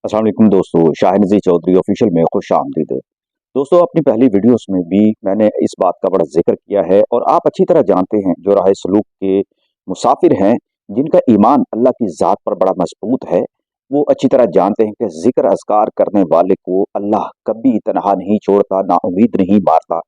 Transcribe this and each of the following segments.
अस्सलाम वालेकुम दोस्तों, शाहिद चौधरी ऑफिशियल में खुश आमदीद। दोस्तों, अपनी पहली वीडियोस में भी मैंने इस बात का बड़ा जिक्र किया है और आप अच्छी तरह जानते हैं, जो राह सलूक के मुसाफिर हैं, जिनका ईमान अल्लाह की ज़ात पर बड़ा मजबूत है, वो अच्छी तरह जानते हैं कि जिक्र अज़कार करने वाले को अल्लाह कभी तनहा नहीं छोड़ता, नाउम्मीद नहीं मारता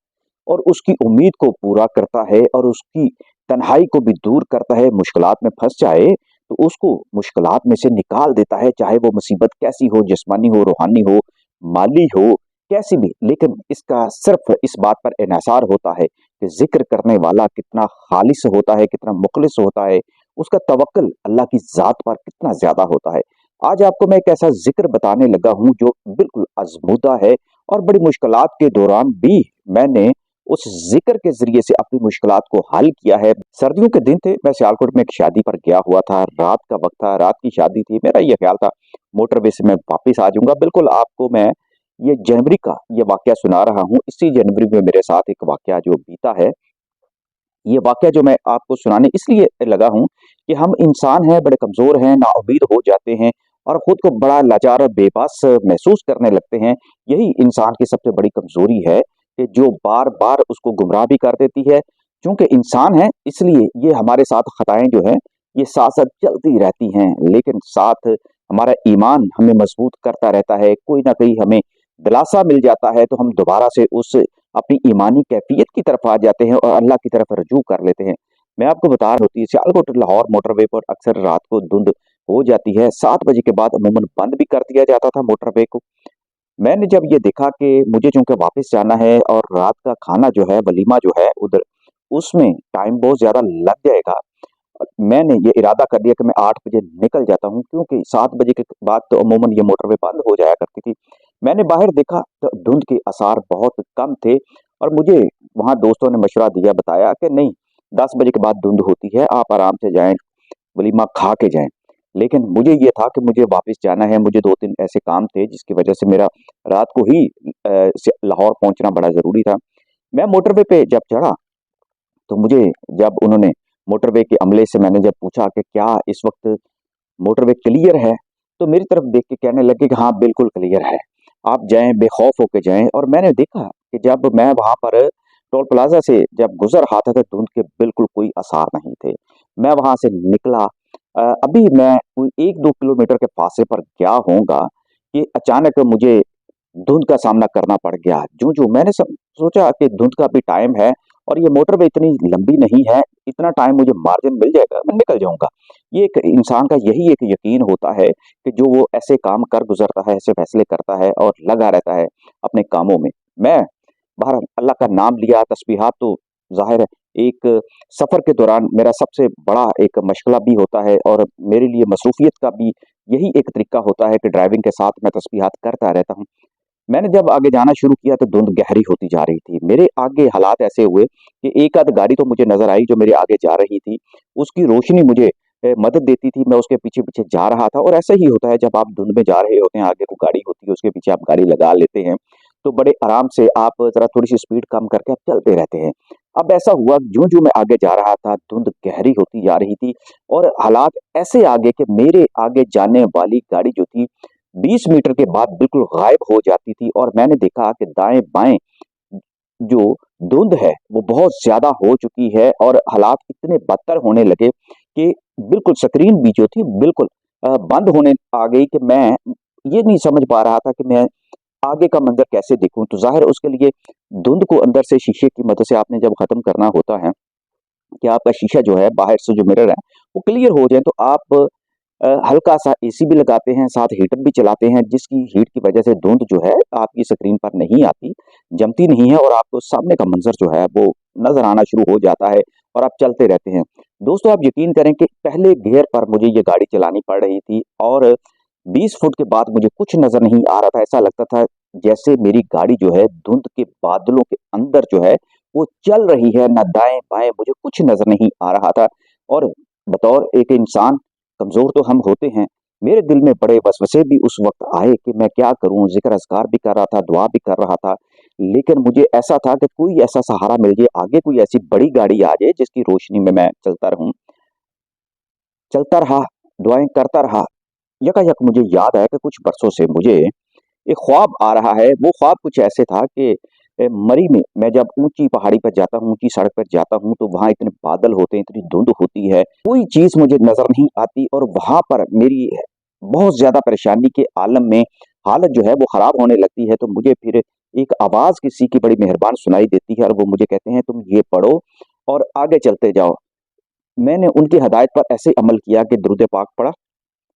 और उसकी उम्मीद को पूरा करता है और उसकी तन्हाई को भी दूर करता है। मुश्किलात में फंस जाए तो उसको मुश्किलात में से निकाल देता है, चाहे वो मुसीबत कैसी हो, जिस्मानी हो, रूहानी हो, माली हो, कैसी भी। लेकिन इसका सिर्फ इस बात पर इन्हिसार होता है कि जिक्र करने वाला कितना खालिस होता है, कितना मुखलिस होता है, उसका तवक्कुल अल्लाह की ज़ात पर कितना ज़्यादा होता है। आज आपको मैं एक ऐसा ज़िक्र बताने लगा हूँ जो बिल्कुल आज़मूदा है और बड़ी मुश्किलात के दौरान भी मैंने उस ज़िक्र के ज़रिए से अपनी मुश्किलात को हल किया है। सर्दियों के दिन थे, मैं सियालकोट में एक शादी पर गया हुआ था, रात का वक़्त था, रात की शादी थी। मेरा ये ख़्याल था मोटरवे से मैं वापस आ जाऊँगा। बिल्कुल आपको मैं ये जनवरी का ये वाक़या सुना रहा हूँ। इसी जनवरी में मेरे साथ एक वाक़या जो बीता है, ये वाक़या जो मैं आपको सुनाने इसलिए लगा हूँ कि हम इंसान हैं, बड़े कमज़ोर हैं, नाउम्मीद हो जाते हैं और खुद को बड़ा लाचार और बेबस महसूस करने लगते हैं। यही इंसान की सबसे बड़ी कमज़ोरी है कि जो बार-बार उसको गुमराह भी कर देती है। चूँकि इंसान हैं, इसलिए ये हमारे साथ ख़ताएँ जो हैं, ये साथ-साथ चलती रहती हैं, लेकिन साथ हमारा ईमान हमें मज़बूत करता रहता है। कोई न कहीं हमें दिलासा मिल जाता है, तो हम दोबारा से उस अपनी ईमानी कैफ़ियत की तरफ आ जाते हैं और अल्लाह की तरफ रुजू कर लेते हैं। मैं आपको बता रहा होती है सियालकोट लाहौर मोटरवे पर अक्सर रात को धुंध हो जाती है। 7 बजे के बाद अमूमन बंद भी कर दिया जाता था मोटरवे को। मैंने जब ये देखा कि मुझे चूँकि वापस जाना है और रात का खाना जो है, वलीमा जो है उधर, उसमें टाइम बहुत ज़्यादा लग जाएगा। मैंने ये इरादा कर लिया कि मैं 8 बजे निकल जाता हूँ, क्योंकि 7 बजे के बाद तो अमूमन ये मोटरवे बंद हो जाया करती थी। मैंने बाहर देखा तो धुंध के आसार बहुत कम थे और मुझे वहाँ दोस्तों ने मशवरा दिया, बताया कि नहीं, 10 बजे के बाद धुंध होती है, आप आराम से जाएँ, वलीमा खा के जाएँ। लेकिन मुझे ये था कि मुझे वापस जाना है, मुझे 2-3 ऐसे काम थे जिसकी वजह से मेरा रात को ही से लाहौर पहुँचना बड़ा ज़रूरी था। मैं मोटरवे पे जब चढ़ा तो मुझे जब उन्होंने मोटरवे के अमले से मैंने जब पूछा कि क्या इस वक़्त मोटरवे क्लियर है? तो मेरी तरफ देख के कहने लगे कि हाँ, बिल्कुल क्लियर है। आप जाएँ, बेखौफ होके जाएँ। और मैंने देखा कि जब मैं वहाँ पर टोल प्लाज़ा से जब गुज़र रहा था तो धुंध के बिल्कुल कोई आसार नहीं थे। मैं वहाँ से निकला, अभी मैं कोई 1-2 किलोमीटर के फासले पर गया होऊँगा कि अचानक मुझे धुंध का सामना करना पड़ गया। जो मैंने सब सोचा कि धुंध का भी टाइम है और ये मोटरवे इतनी लंबी नहीं है, इतना टाइम मुझे मार्जिन मिल जाएगा, मैं निकल जाऊँगा। ये एक इंसान का यही एक यकीन होता है कि जो वो ऐसे काम कर गुज़रता है, ऐसे फैसले करता है और लगा रहता है अपने कामों में। मैं बहरहाल अल्लाह का नाम लिया, तस्बीहात तो ज़ाहिर है एक सफ़र के दौरान मेरा सबसे बड़ा एक मशग़ला भी होता है और मेरे लिए मसरूफ़ियत का भी यही एक तरीका होता है कि ड्राइविंग के साथ मैं तस्बीहात करता रहता हूँ। मैंने जब आगे जाना शुरू किया तो धुंध गहरी होती जा रही थी। मेरे आगे हालात ऐसे हुए कि एक आध गाड़ी तो मुझे नज़र आई जो मेरे आगे जा रही थी। उसकी रोशनी मुझे मदद देती थी, मैं उसके पीछे-पीछे जा रहा था और ऐसा ही होता है जब आप धुंध में जा रहे होते हैं, आगे कोई गाड़ी होती है, उसके पीछे आप गाड़ी लगा लेते हैं, तो बड़े आराम से आप ज़रा थोड़ी-सी स्पीड कम करके आप चलते रहते हैं। अब ऐसा हुआ, ज्यों-ज्यों मैं आगे जा रहा था, धुंध गहरी होती जा रही थी और हालात ऐसे आ गए कि मेरे आगे जाने वाली गाड़ी जो थी 20 मीटर के बाद बिल्कुल गायब हो जाती थी और मैंने देखा कि दाएँ-बाएँ जो धुंध है वो बहुत ज़्यादा हो चुकी है और हालात इतने बदतर होने लगे कि बिल्कुल स्क्रीन भी जो थी बिल्कुल बंद होने आ गई कि मैं ये नहीं समझ पा रहा था कि मैं आगे का मंज़र कैसे देखूँ? तो ज़ाहिर है उसके लिए धुंध को अंदर से शीशे की मदद से आपने जब ख़त्म करना होता है कि आपका शीशा जो है, बाहर से जो मिरर है, वो क्लियर हो जाए, तो आप हल्का-सा एसी भी लगाते हैं, साथ हीटर भी चलाते हैं, जिसकी हीट की वजह से धुंध जो है आपकी स्क्रीन पर नहीं आती, जमती नहीं है और आपको सामने का मंज़र जो है वो नज़र आना शुरू हो जाता है और आप चलते रहते हैं। दोस्तों, आप यकीन करें कि पहले गियर पर मुझे ये गाड़ी चलानी पड़ रही थी और 20 फुट के बाद मुझे कुछ नज़र नहीं आ रहा था। ऐसा लगता था जैसे मेरी गाड़ी जो है धुंध के बादलों के अंदर जो है वो चल रही है, ना दाएँ-बाएँ मुझे कुछ नज़र नहीं आ रहा था। और बतौर एक इंसान कमज़ोर तो हम होते हैं, मेरे दिल में बड़े वसवसे भी उस वक़्त आए कि मैं क्या करूँ? ज़िक्र-अज़कार भी कर रहा था, दुआ भी कर रहा था, लेकिन मुझे ऐसा था कि कोई ऐसा सहारा मिल जाए, आगे कोई ऐसी बड़ी गाड़ी आ जाए जिसकी रोशनी में मैं चलता रहूँ। चलता रहा, दुआएँ करता रहा, यकायक मुझे याद आया कि कुछ बरसों से मुझे एक ख्वाब आ रहा है। वो ख्वाब कुछ ऐसे था कि मरी में मैं जब ऊँची पहाड़ी पर जाता हूँ, ऊँची सड़क पर जाता हूँ, तो वहाँ इतने बादल होते हैं, इतनी धुंध होती है, कोई चीज़ मुझे नज़र नहीं आती और वहाँ पर मेरी बहुत ज़्यादा परेशानी के आलम में हालत जो है वो ख़राब होने लगती है। तो मुझे फिर एक आवाज़ किसी की बड़ी मेहरबान सुनाई देती है और वो मुझे कहते हैं, "तुम ये पढ़ो और आगे चलते जाओ।" मैंने उनकी हिदायत पर ऐसे अमल किया कि दुरूद पाक पढ़ा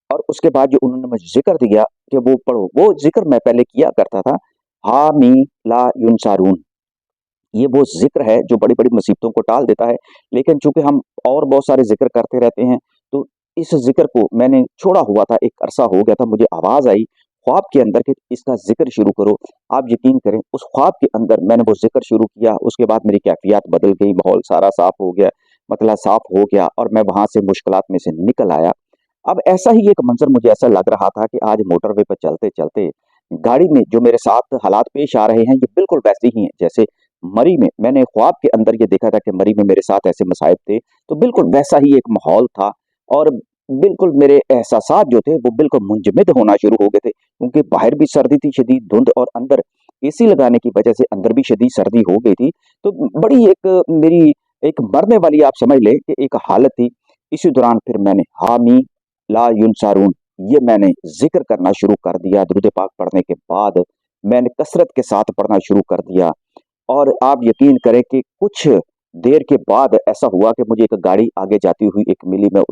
और उसके बाद जो उन्होंने मुझे ज़िक्र दिया कि वो पढ़ो, वो ज़िक्र मैं पहले किया करता था, हामी ला युनसारून। ये वो ज़िक्र है जो बड़ी-बड़ी मुसीबतों को टाल देता है। लेकिन चूँकि हम और बहुत सारे ज़िक्र करते रहते हैं, तो इस ज़िक्र को मैंने छोड़ा हुआ था, एक अरसा हो गया था, मुझे आवाज़ आई ख्वाब के अंदर कि इसका ज़िक्र शुरू करो। आप यकीन करें, उस ख्वाब के अंदर मैंने वो ज़िक्र शुरू किया, उसके बाद मेरी कैफ़ियत बदल गई, माहौल सारा साफ़ हो गया, मतला साफ़ हो गया और मैं वहाँ से मुश्किलात में से निकल आया। अब ऐसा ही एक मंज़र मुझे ऐसा लग रहा था कि आज मोटरवे पे चलते-चलते गाड़ी में जो मेरे साथ हालात पेश आ रहे हैं, ये बिल्कुल वैसे ही हैं जैसे मरी में मैंने ख्वाब के अंदर ये देखा था कि मरी में मेरे साथ ऐसे मसाइब थे, तो बिल्कुल वैसा ही एक माहौल था और बिल्कुल मेरे एहसासात जो थे वो बिल्कुल मुंजमद होना शुरू हो गए थे क्योंकि बाहर भी सर्दी थी शदीद धुंध और अंदर एसी लगाने की वजह से अंदर भी शदीद सर्दी हो गई थी। तो बड़ी एक मेरी एक मरने वाली आप समझ लें कि एक हालत थी। इसी दौरान फिर मैंने हामी ला युनसारून ये मैंने ज़िक्र करना शुरू कर दिया। दुरूद पाक पढ़ने के बाद मैंने कसरत के साथ पढ़ना शुरू कर दिया और आप यकीन करें कि कुछ देर के बाद ऐसा हुआ कि मुझे एक गाड़ी आगे जाती हुई एक मिली, मैं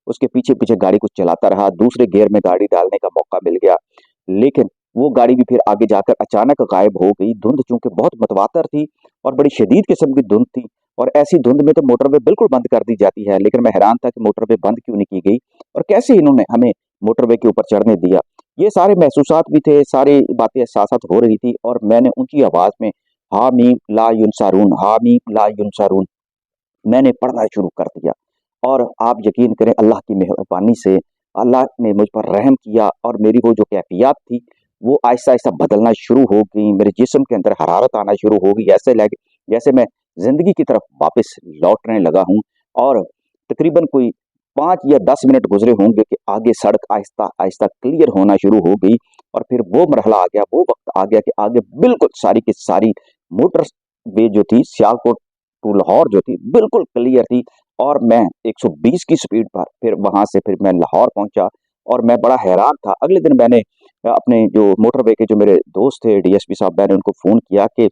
उसके पीछे-पीछे गाड़ी को चलाता रहा, दूसरे गियर में गाड़ी डालने का मौका मिल गया। लेकिन वो गाड़ी भी फिर आगे जाकर अचानक गायब हो गई। धुंध चूँकि बहुत मुतवातर थी और बड़ी शदीद किस्म की धुंध थी और ऐसी धुंध में तो मोटरवे बिल्कुल बंद कर दी जाती है, लेकिन मैं हैरान था कि मोटरवे बंद क्यों नहीं की गई और कैसे इन्होंने हमें मोटरवे के ऊपर चढ़ने दिया। ये सारे महसूसात भी थे, सारी बातें साथ-साथ हो रही थी और मैंने ऊँची आवाज़ में हामीम ला युनसारून, हामीम ला युनसारून मैंने पढ़ना शुरू कर दिया और आप यकीन करें अल्लाह की मेहरबानी से अल्लाह ने मुझ पर रहम किया और मेरी वो जो कैफियत थी वो आहिस्ता-आहिस्ता बदलना शुरू हो गई। मेरे जिस्म के अंदर हरारत आना शुरू हो गई। ऐसे लगे जैसे मैं ज़िंदगी की तरफ वापस लौटने लगा हूँ और तकरीबन कोई 5 या 10 मिनट गुज़रे होंगे कि आगे सड़क आहिस्ता-आहिस्ता क्लियर होना शुरू हो गई और फिर वो मरहला आ गया, वो वक़्त आ गया कि आगे बिल्कुल सारी की सारी मोटर वे जो थी सियालकोट टू लाहौर जो थी बिल्कुल क्लियर थी और मैं 120 की स्पीड पर फिर वहां से फिर मैं लाहौर पहुंचा और मैं बड़ा हैरान था। अगले दिन मैंने अपने जो मोटरवे के जो मेरे दोस्त थे डीएसपी साहब, मैंने उनको फ़ोन किया कि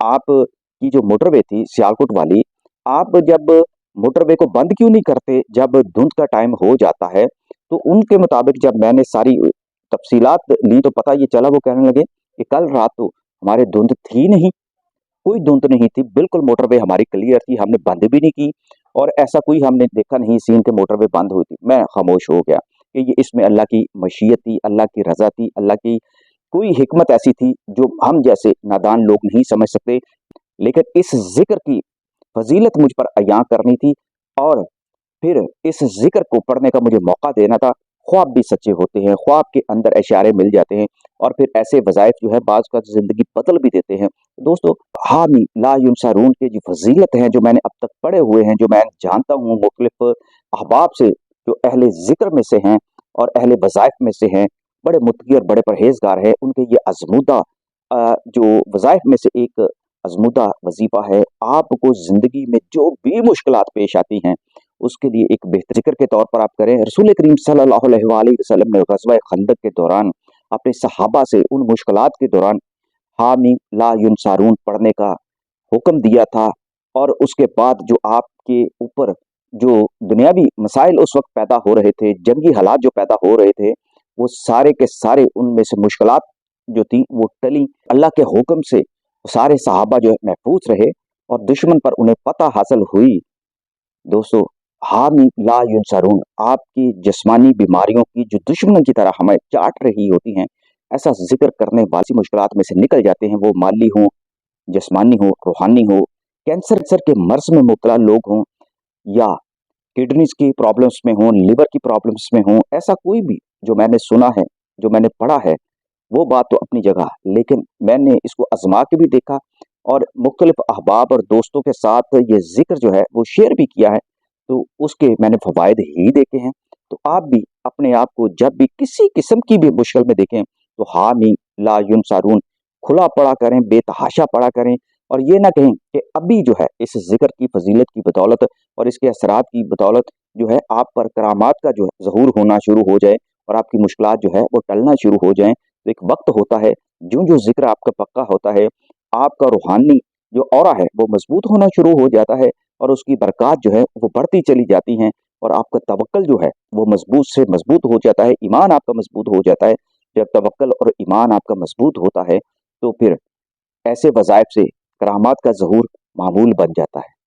आप की जो मोटरवे थी सियालकोट वाली, आप जब मोटरवे को बंद क्यों नहीं करते जब धुंध का टाइम हो जाता है। तो उनके मुताबिक जब मैंने सारी तफसीलात ली तो पता ये चला, वो कहने लगे कि कल रात तो हमारे धुंध थी नहीं, कोई धुंध नहीं थी, बिल्कुल मोटरवे हमारी क्लियर थी, हमने बंद भी नहीं की और ऐसा कोई हमने देखा नहीं सीन कि मोटरवे बंद हुई थी। मैं खामोश हो गया कि ये इसमें अल्लाह की मशीयत थी, अल्लाह की रज़ा थी, अल्लाह की कोई हिकमत ऐसी थी जो हम जैसे नादान लोग नहीं समझ सकते। लेकिन इस ज़िक्र की फ़ज़ीलत मुझ पर अयां करनी थी और फिर इस ज़िक्र को पढ़ने का मुझे मौका देना था। ख्वाब भी सच्चे होते हैं, ख्वाब के अंदर इशारे मिल जाते हैं और फिर ऐसे वज़ाइफ जो है बाज़ का ज़िंदगी बदल भी देते हैं। दोस्तों, हामी ला युनसारून के जो फ़ज़ीलत हैं, जो मैंने अब तक पढ़े हुए हैं, जो मैं जानता हूँ मुख़्तलिफ़ अहबाब से, जो अहले ज़िक्र में से हैं और अहले वज़ाइफ में से हैं, बड़े मुत्तक़ी और बड़े परहेज़गार हैं, उनके ये अज़मूदा जो वज़ाइफ में से एक अज़मूदा वज़ीफ़ा है, आपको ज़िंदगी में जो भी मुश्किलात पेश आती हैं, उसके लिए एक बेहतर ज़िक्र के तौर पर आप करें। रसूल करीम सल्लल्लाहु अलैहि वसल्लम ने ग़ज़वा खंदक के दौरान अपने सहाबा से उन मुश्किलात के दौरान हामी ला युनसारून पढ़ने का हुक्म दिया था और उसके बाद जो आपके ऊपर जो दुनियावी मसाइल उस वक़्त पैदा हो रहे थे, जंगी हालात जो पैदा हो रहे थे, वो सारे के सारे उनमें से मुश्किलात जो थी वो टली। अल्लाह के हुक्म से सारे सहाबा जो है महफूज़ रहे और दुश्मन पर उन्हें फ़तह हासिल हुई। दोस्तों, हामी ला युनसरून आपकी जिस्मानी बीमारियों की जो दुश्मन की तरह हमें चाट रही होती हैं, ऐसा ज़िक्र करने वाली मुश्किलात में से निकल जाते हैं, वो माली हों, जिस्मानी हो, रूहानी हो, कैंसर के मर्ज़ में मुब्तला लोग हों या किडनीज़ की प्रॉब्लम्स में हों, लिवर की प्रॉब्लम्स में हों, ऐसा कोई भी जो मैंने सुना है, जो मैंने पढ़ा है, वो बात तो अपनी जगह, लेकिन मैंने इसको आज़मा के भी देखा और मुख्तलिफ अहबाब और दोस्तों के साथ ये ज़िक्र जो है वो शेयर भी किया है, तो उसके मैंने फ़वाइद ही देखे हैं। तो आप भी अपने आप को जब भी किसी किस्म की भी मुश्किल में देखें तो हामी ला युनसारून खुला पड़ा करें, बेतहाशा पड़ा करें और ये ना कहें कि अभी जो है इस ज़िक्र की फ़ज़ीलत की बदौलत और इसके असरात की बदौलत जो है आप पर करामात का जो है ज़हूर होना शुरू हो जाए और आपकी मुश्किलात जो है वो टलना शुरू हो जाएँ। तो एक वक़्त होता है, जो ज़िक्र आपका पक्का होता है, आपका रूहानी जो ऑरा है वो मज़बूत होना शुरू हो जाता है और उसकी बरक़ात जो है वो बढ़ती चली जाती हैं और आपका तवक्कुल जो है वो मज़बूत से मज़बूत हो जाता है, ईमान आपका मज़बूत हो जाता है। जब तवक्कुल और ईमान आपका मज़बूत होता है, तो फिर ऐसे वज़ाइफ से करामात का ज़हूर मामूल बन जाता है।